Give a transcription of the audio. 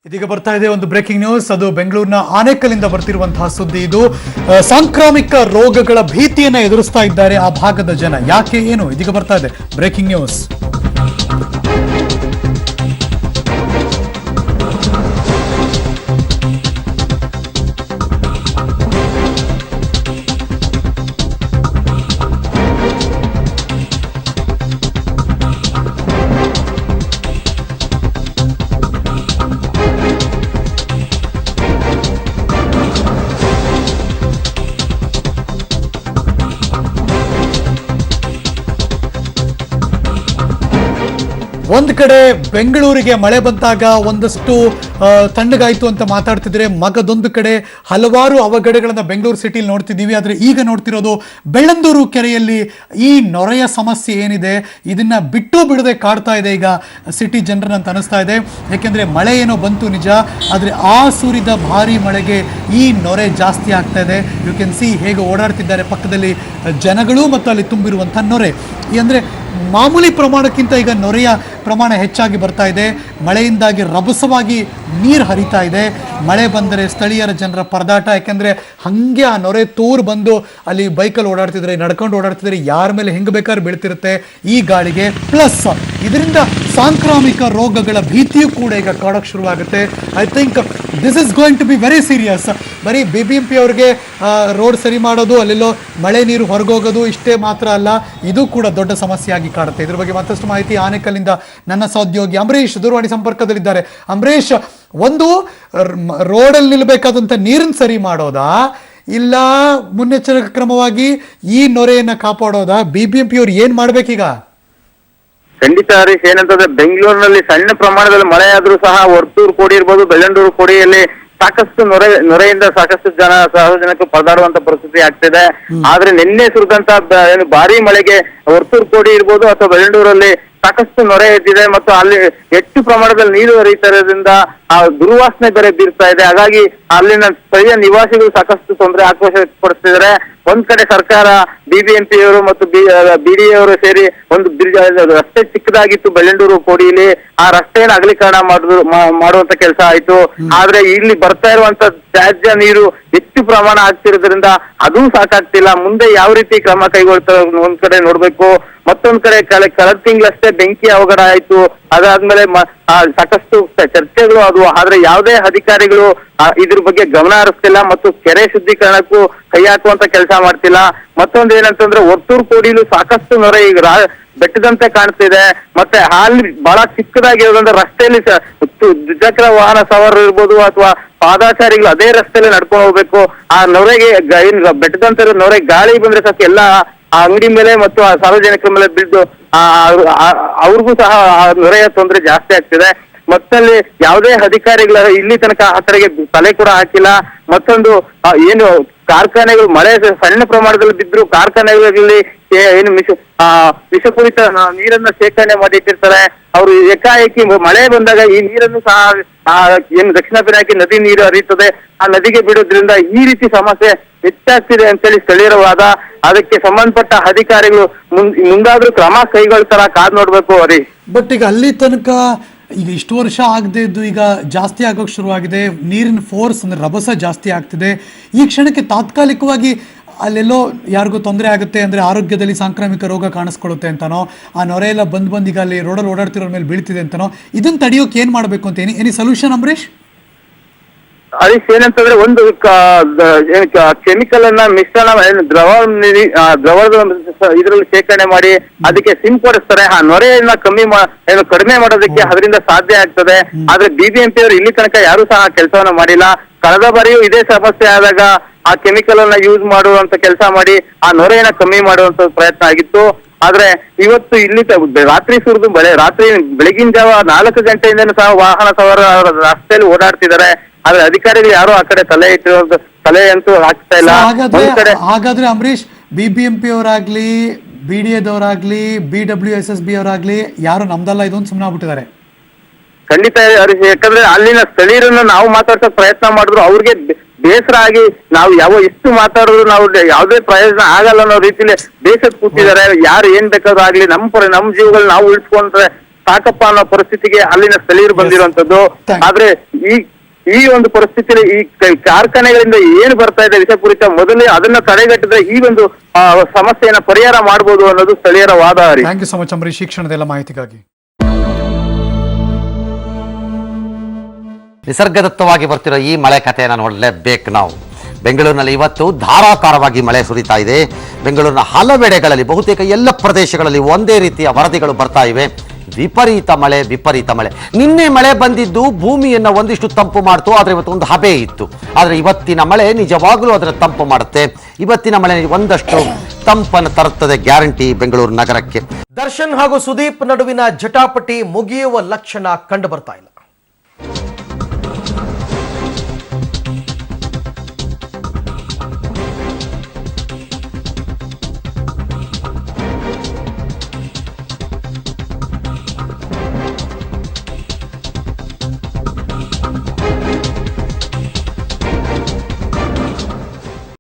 ಇದೀಗ ಬರ್ತಾ ಇದೆ ಒಂದು ಬ್ರೇಕಿಂಗ್ ನ್ಯೂಸ್. ಅದು ಬೆಂಗಳೂರಿನ ಆನೇಕಲ್ಲಿಂದ ಬರ್ತಿರುವಂತಹ ಸುದ್ದಿ. ಇದು ಸಾಂಕ್ರಾಮಿಕ ರೋಗಗಳ ಭೀತಿಯನ್ನ ಎದುರಿಸ್ತಾ ಇದ್ದಾರೆ ಆ ಭಾಗದ ಜನ. ಯಾಕೆ ಏನು ಇದೀಗ ಬರ್ತಾ ಇದೆ ಬ್ರೇಕಿಂಗ್ ನ್ಯೂಸ್. ಒಂದ್ ಕಡೆ ಬೆಂಗಳೂರಿಗೆ ಮಳೆ ಬಂದಾಗ ಒಂದಷ್ಟು ತಣ್ಣಗಾಯ್ತು ಅಂತ ಮಾತಾಡ್ತಿದ್ರೆ, ಮಗದೊಂದು ಕಡೆ ಹಲವಾರು ಅವಘಡಗಳನ್ನ ಬೆಂಗಳೂರು ಸಿಟಿಲಿ ನೋಡ್ತಿದ್ದೀವಿ. ಆದ್ರೆ ಈಗ ನೋಡ್ತಿರೋದು ಬೆಳ್ಳಂದೂರು ಕೆರೆಯಲ್ಲಿ ಈ ನೊರೆಯ ಸಮಸ್ಯೆ ಏನಿದೆ ಇದನ್ನ ಬಿಟ್ಟು ಬಿಡದೆ ಕಾಡ್ತಾ ಇದೆ ಈಗ ಸಿಟಿ ಜನರನ್ನ ಅಂತ ಅನಿಸ್ತಾ ಇದೆ. ಯಾಕೆಂದ್ರೆ ಮಳೆ ಏನೋ ಬಂತು ನಿಜ, ಆದ್ರೆ ಆ ಸುರಿದ ಭಾರಿ ಮಳೆಗೆ ಈ ನೊರೆ ಜಾಸ್ತಿ ಆಗ್ತಾ ಇದೆ. ಯು ಕ್ಯಾನ್ ಸಿ ಹೇಗೆ ಓಡಾಡ್ತಿದ್ದಾರೆ ಪಕ್ಕದಲ್ಲಿ ಜನಗಳು ಮತ್ತು ಅಲ್ಲಿ ತುಂಬಿರುವಂಥ ನೊರೆ. ಅಂದರೆ ಮಾಮೂಲಿ ಪ್ರಮಾಣಕ್ಕಿಂತ ಈಗ ನೊರೆಯ ಪ್ರಮಾಣ ಹೆಚ್ಚಾಗಿ ಬರ್ತಾ ಇದೆ. ಮಳೆಯಿಂದಾಗಿ ರಭಸವಾಗಿ ನೀರು ಹರಿತಾ ಇದೆ. ಮಳೆ ಬಂದರೆ ಸ್ಥಳೀಯರ ಜನರ ಪರದಾಟ. ಯಾಕೆಂದರೆ ಹಾಗೆ ಆ ನೊರೆ ತೂರು ಬಂದು ಅಲ್ಲಿ ಬೈಕಲ್ಲಿ ಓಡಾಡ್ತಿದ್ರೆ, ನಡ್ಕೊಂಡು ಓಡಾಡ್ತಿದ್ರೆ, ಯಾರ ಮೇಲೆ ಹೆಂಗೆ ಬೇಕಾದ್ರೂ ಬೀಳ್ತಿರುತ್ತೆ ಈ ಗಾಳಿಗೆ. ಪ್ಲಸ್ ಇದರಿಂದ ಸಾಂಕ್ರಾಮಿಕ ರೋಗಗಳ ಭೀತಿಯೂ ಕೂಡ ಈಗ ಕಾಡೋಕ್ಕೆ ಶುರುವಾಗುತ್ತೆ. I think this is going to be very serious. ಬರೀ BBMP ಅವ್ರಿಗೆ ರೋಡ್ ಸರಿ ಮಾಡೋದು, ಅಲ್ಲೆಲ್ಲೋ ಮಳೆ ನೀರು ಹೊರಗೋಗೋದು ಇಷ್ಟೇ ಮಾತ್ರ ಅಲ್ಲ, ಇದು ಕೂಡ ದೊಡ್ಡ ಸಮಸ್ಯೆಯಾಗಿ ಕಾಡುತ್ತೆ. ಇದ್ರ ಬಗ್ಗೆ ಮತ್ತಷ್ಟು ಮಾಹಿತಿ ಆನೇಕಲ್ಲಿಂದ ನನ್ನ ಸಹೋದ್ಯೋಗಿ ಅಂಬರೀಶ್ ದೂರವಾಣಿ ಸಂಪರ್ಕದಲ್ಲಿದ್ದಾರೆ. ಅಂಬರೀಶ್, ಒಂದು ರೋಡಲ್ಲಿ ನಿಲ್ಬೇಕಾದಂಥ ನೀರನ್ನು ಸರಿ ಮಾಡೋದಾ, ಇಲ್ಲ ಮುನ್ನೆಚ್ಚರಿಕಾ ಕ್ರಮವಾಗಿ ಈ ನೊರೆಯನ್ನ ಕಾಪಾಡೋದಾ? BBMP ಅವ್ರು ಏನ್ ಮಾಡ್ಬೇಕೀಗ? ಖಂಡಿತ ಹರೀಶ್, ಏನಂತಂದ್ರೆ ಬೆಂಗಳೂರಿನಲ್ಲಿ ಸಣ್ಣ ಪ್ರಮಾಣದಲ್ಲಿ ಮಳೆ ಆದ್ರೂ ಸಹ ವರ್ತೂರು ಕೋಡಿ ಇರ್ಬೋದು, ಬೆಳ್ಳಂಡೂರು ಕೋಡಿಯಲ್ಲಿ ಸಾಕಷ್ಟು ನೊರೆಯಿಂದ ಸಾಕಷ್ಟು ಸಾರ್ವಜನಿಕರು ಪರದಾಡುವಂತ ಪರಿಸ್ಥಿತಿ ಆಗ್ತಿದೆ. ಆದ್ರೆ ನಿನ್ನೆ ಸುರಿದಂತ ಭಾರಿ ಮಳೆಗೆ ವರ್ತೂರು ಕೋಡಿ ಇರ್ಬೋದು ಅಥವಾ ಬೆಳ್ಳಂಡೂರಲ್ಲಿ ಸಾಕಷ್ಟು ನೊರೆ ಎದ್ದಿದೆ ಮತ್ತು ಅಲ್ಲಿ ಹೆಚ್ಚು ಪ್ರಮಾಣದಲ್ಲಿ ನೀರು ಹರಿತಾ ಇರೋದ್ರಿಂದ ಆ ದುರ್ವಾಸನೆ ಬೇರೆ ಬೀರ್ತಾ ಇದೆ. ಹಾಗಾಗಿ ಅಲ್ಲಿನ ಸ್ಥಳೀಯ ನಿವಾಸಿಗಳು ಸಾಕಷ್ಟು ತೊಂದರೆ, ಆಕ್ರೋಶ ವ್ಯಕ್ತಪಡಿಸ್ತಿದ್ದಾರೆ. ಒಂದ್ ಕಡೆ ಸರ್ಕಾರ, BBMP ಅವರು ಮತ್ತು BDA ಅವರು ಸೇರಿ ಒಂದು ರಸ್ತೆ ಚಿಕ್ಕದಾಗಿತ್ತು ಬೆಳ್ಳಂಡೂರು ಕೋಡಿಯಲ್ಲಿ, ಆ ರಸ್ತೆಯನ್ನು ಅಗಲೀಕರಣ ಮಾಡುವಂತ ಕೆಲಸ ಆಯ್ತು. ಆದ್ರೆ ಇಲ್ಲಿ ಬರ್ತಾ ಇರುವಂತ ತ್ಯಾಜ್ಯ ನೀರು ಹೆಚ್ಚು ಪ್ರಮಾಣ ಆಗ್ತಿರೋದ್ರಿಂದ ಅದೂ ಸಾಕಾಗ್ತಿಲ್ಲ. ಮುಂದೆ ಯಾವ ರೀತಿ ಕ್ರಮ ಕೈಗೊಳ್ತಾರೆ ಒಂದ್ ಕಡೆ ನೋಡ್ಬೇಕು. ಮತ್ತೊಂದ್ ಕಡೆ ಕಳೆದ ತಿಂಗಳಷ್ಟೇ ಬೆಂಕಿ ಅವಘಡ ಆಯ್ತು. ಅದಾದ್ಮೇಲೆ ಸಾಕಷ್ಟು ಚರ್ಚೆಗಳು ಅದು, ಆದ್ರೆ ಯಾವುದೇ ಅಧಿಕಾರಿಗಳು ಇದ್ರ ಬಗ್ಗೆ ಗಮನ ಹರಿಸ್ತಿಲ್ಲ ಮತ್ತು ಕೆರೆ ಶುದ್ಧೀಕರಣಕ್ಕೂ ಕೈ ಹಾಕುವಂತ ಕೆಲಸ ಮಾಡ್ತಿಲ್ಲ. ಮತ್ತೊಂದು ಏನಂತಂದ್ರೆ ವರ್ತೂರು ಕೋಡಿಲು ಸಾಕಷ್ಟು ನೊರೆ ಈಗ ಬೆಟ್ಟದಂತೆ ಕಾಣ್ತಿದೆ. ಮತ್ತೆ ಅಲ್ಲಿ ಬಹಳ ಚಿಕ್ಕದಾಗಿರೋದ್ರಿಂದ ರಸ್ತೆಯಲ್ಲಿ ದ್ವಿಚಕ್ರ ವಾಹನ ಸವಾರರು ಇರ್ಬೋದು ಅಥವಾ ಪಾದಾಚಾರಿಗಳು ಅದೇ ರಸ್ತೆಯಲ್ಲಿ ನಡ್ಕೊಂಡು ಹೋಗ್ಬೇಕು. ಆ ನೊರೆಗೆ ಬೆಟ್ಟದಂತೆ ನೊರೆ ಗಾಳಿ ಬಂದ್ರೆ ಸಾಕು ಎಲ್ಲ ಆ ಅಂಗಡಿ ಮೇಲೆ ಮತ್ತು ಆ ಸಾರ್ವಜನಿಕರ ಮೇಲೆ ಬಿದ್ದು ಅವ್ರಿಗೂ ಸಹ ಆ ನೊರೆಯ ತೊಂದರೆ ಜಾಸ್ತಿ ಆಗ್ತಿದೆ. ಮತ್ತಲ್ಲಿ ಯಾವುದೇ ಅಧಿಕಾರಿಗಳ ಇಲ್ಲಿ ತನಕ ಆ ಕಡೆಗೆ ತಲೆ ಕೂಡ ಹಾಕಿಲ್ಲ. ಮತ್ತೊಂದು ಏನು ಕಾರ್ಖಾನೆಗಳು ಮಳೆ ಸಣ್ಣ ಪ್ರಮಾಣದಲ್ಲಿ ಬಿದ್ರು ಕಾರ್ಖಾನೆಗಳಲ್ಲಿ ಏನು ವಿಷಪೂರಿತ ನೀರನ್ನ ಶೇಖರಣೆ ಮಾಡಿಟ್ಟಿರ್ತಾರೆ. ಅವರು ಏಕಾಏಕಿ ಮಳೆ ಬಂದಾಗ ಈ ನೀರನ್ನು ಸಹ ಏನು ದಕ್ಷಿಣ ಪಿನಾಕಿ ನದಿ ನೀರು ಹರಿಯುತ್ತದೆ, ಆ ನದಿಗೆ ಬಿಡೋದ್ರಿಂದ ಈ ರೀತಿ ಸಮಸ್ಯೆ ಹೆಚ್ಚಾಗ್ತಿದೆ ಅಂತೇಳಿ ಸ್ಥಳೀಯರ ವಾದ. ಅದಕ್ಕೆ ಸಂಬಂಧಪಟ್ಟ ಅಧಿಕಾರಿಗಳು ಮುಂದಾದ್ರೂ ಕ್ರಮ ಕೈಗೊಳ್ತಾರ, ಕಾದ್ ನೋಡ್ಬೇಕು ಅವರಿ. ಬಟ್ ಈಗ ಅಲ್ಲಿ ತನಕ ಈಗ ಇಷ್ಟು ವರ್ಷ ಆಗದೆ ಇದ್ದು ಈಗ ಜಾಸ್ತಿ ಆಗೋಕೆ ಶುರುವಾಗಿದೆ. ನೀರಿನ ಫೋರ್ಸ್ ಅಂದ್ರೆ ರಭಸ ಜಾಸ್ತಿ ಆಗ್ತಿದೆ. ಈ ಕ್ಷಣಕ್ಕೆ ತಾತ್ಕಾಲಿಕವಾಗಿ ಅಲ್ಲೆಲ್ಲೋ ಯಾರಿಗೂ ತೊಂದರೆ ಆಗುತ್ತೆ ಅಂದರೆ ಆರೋಗ್ಯದಲ್ಲಿ ಸಾಂಕ್ರಾಮಿಕ ರೋಗ ಕಾಣಿಸ್ಕೊಳ್ಳುತ್ತೆ ಅಂತನೋ, ಆ ನೊರೆ ಎಲ್ಲ ಬಂದು ಈಗ ಅಲ್ಲಿ ರೋಡಲ್ಲಿ ಓಡಾಡ್ತಿರೋ ಮೇಲೆ ಬೀಳ್ತಿದೆ ಅಂತನೋ, ಇದನ್ನ ತಡೆಯೋಕೆ ಏನ್ ಮಾಡಬೇಕು ಅಂತ ಎನಿ ಸೊಲ್ಯೂಷನ್ ಅಂಬರೀಶ್? ಹರೀಶ್, ಏನಂತಂದ್ರೆ ಒಂದು ಕೆಮಿಕಲ್ ಅನ್ನ ಮಿಶ್ರಣ ದ್ರವದ ಇದ್ರಲ್ಲಿ ಶೇಖರಣೆ ಮಾಡಿ ಅದಕ್ಕೆ ಸಿಂಪಡಿಸ್ತಾರೆ. ಆ ನೊರೆಯನ್ನ ಕಡಿಮೆ ಮಾಡೋದಕ್ಕೆ ಅದರಿಂದ ಸಾಧ್ಯ ಆಗ್ತದೆ. ಆದ್ರೆ BBMP ಅವರು ಇಲ್ಲಿ ತನಕ ಯಾರು ಸಹ ಕೆಲಸವನ್ನ ಮಾಡಿಲ್ಲ. ಕಳೆದ ಬಾರಿಯೂ ಇದೇ ಸಮಸ್ಯೆ ಆದಾಗ ಆ ಕೆಮಿಕಲ್ ಅನ್ನ ಯೂಸ್ ಮಾಡುವಂತ ಕೆಲಸ ಮಾಡಿ ಆ ನೊರೆಯನ್ನ ಕಮ್ಮಿ ಮಾಡುವಂತ ಪ್ರಯತ್ನ ಆಗಿತ್ತು. ಆದ್ರೆ ಇವತ್ತು ಇಲ್ಲಿ ರಾತ್ರಿ ಸುರಿದು ಬೆಳಗಿನ ಜಾವ 4 ಗಂಟೆಯಿಂದನೂ ಸಹ ವಾಹನ ಸವಾರ ರಸ್ತೆಯಲ್ಲಿ ಓಡಾಡ್ತಿದ್ದಾರೆ. ಆದ್ರೆ ಅಧಿಕಾರಿಗಳು ಯಾರು ಆ ಕಡೆ ತಲೆ ಅಂತೂ ಹಾಕ್ತಾ ಇಲ್ಲ. ಹಾಗಾದ್ರೆ ಅಂಬರೀಶ್, BBMP ಅವರಾಗ್ಲಿ, BDAದವರಾಗ್ಲಿ, BWSSB ಅವರಾಗ್ಲಿ ಯಾರು ನಮ್ದಲ್ಲ ಇದೊಂದು ಸುಮ್ಮನೆ ಆಗ್ಬಿಟ್ಟಿದ್ದಾರೆ. ಖಂಡಿತ ಹರೀಶ್, ಯಾಕಂದ್ರೆ ಅಲ್ಲಿನ ಸ್ಥಳೀಯರನ್ನ ನಾವು ಮಾತಾಡ್ಸೋಕ್ ಪ್ರಯತ್ನ ಮಾಡಿದ್ರು ಅವ್ರಿಗೆ ಬೇಸರ ಆಗಿ ನಾವು ಎಷ್ಟು ಮಾತಾಡಿದ್ರು ನಾವು ಯಾವುದೇ ಪ್ರಯೋಜನ ಆಗಲ್ಲ ಅನ್ನೋ ರೀತಿಲಿ ಬೇಸರ ಕೂತಿದ್ದಾರೆ. ಯಾರು ಏನ್ ಬೇಕಾದ್ರೂ ಆಗ್ಲಿ, ನಮ್ಮ ಜೀವಗಳು ನಾವು ಉಳಿಸ್ಕೊಂಡ್ರೆ ಸಾಕಪ್ಪ ಅನ್ನೋ ಪರಿಸ್ಥಿತಿಗೆ ಅಲ್ಲಿನ ಸ್ಥಳೀಯರು ಬಂದಿರುವಂತದ್ದು. ಆದ್ರೆ ಈ ಒಂದು ಪರಿಸ್ಥಿತಿಯಲ್ಲಿ ಈ ಕಾರ್ಖಾನೆಗಳಿಂದ ಏನು ಬರ್ತಾ ಇದೆ ವಿಷಪೂರಿತ, ಮೊದಲೇ ಅದನ್ನ ತಡೆಗಟ್ಟಿದ್ರೆ ಈ ಒಂದು ಸಮಸ್ಯೆಯನ್ನ ಪರಿಹಾರ ಮಾಡಬಹುದು ಅನ್ನೋದು ಸ್ಥಳೀಯರ ವಾದ. Thank you so much Ambareesh, ಶಿಕ್ಷಣದ ಮಾಹಿತಿಗಾಗಿ. ನಿಸರ್ಗದತ್ತವಾಗಿ ಬರ್ತಿರೋ ಈ ಮಳೆ ಕಥೆಯನ್ನು ನೋಡಲೇಬೇಕು ನಾವು. ಬೆಂಗಳೂರಿನಲ್ಲಿ ಇವತ್ತು ಧಾರಾಕಾರವಾಗಿ ಮಳೆ ಸುರಿತಾ ಇದೆ. ಬೆಂಗಳೂರಿನ ಹಲವೆಡೆಗಳಲ್ಲಿ, ಬಹುತೇಕ ಎಲ್ಲ ಪ್ರದೇಶಗಳಲ್ಲಿ ಒಂದೇ ರೀತಿಯ ವರದಿಗಳು ಬರ್ತಾ ಇವೆ. ವಿಪರೀತ ಮಳೆ. ನಿನ್ನೆ ಮಳೆ ಬಂದಿದ್ದು ಭೂಮಿಯನ್ನು ಒಂದಿಷ್ಟು ತಂಪು ಮಾಡ್ತು, ಆದರೆ ಇವತ್ತು ಒಂದು ಹಬೆ ಇತ್ತು. ಆದರೆ ಇವತ್ತಿನ ಮಳೆ ನಿಜವಾಗಲೂ ಅದರ ತಂಪು ಮಾಡುತ್ತೆ. ಇವತ್ತಿನ ಮಳೆ ಒಂದಷ್ಟು ತಂಪನ್ನು ತರುತ್ತದೆ ಗ್ಯಾರಂಟಿ ಬೆಂಗಳೂರು ನಗರಕ್ಕೆ. ದರ್ಶನ್ ಹಾಗೂ ಸುದೀಪ್ ನಡುವಿನ ಜಟಾಪಟಿ ಮುಗಿಯುವ ಲಕ್ಷಣ ಕಂಡು ಬರ್ತಾ ಇಲ್ಲ.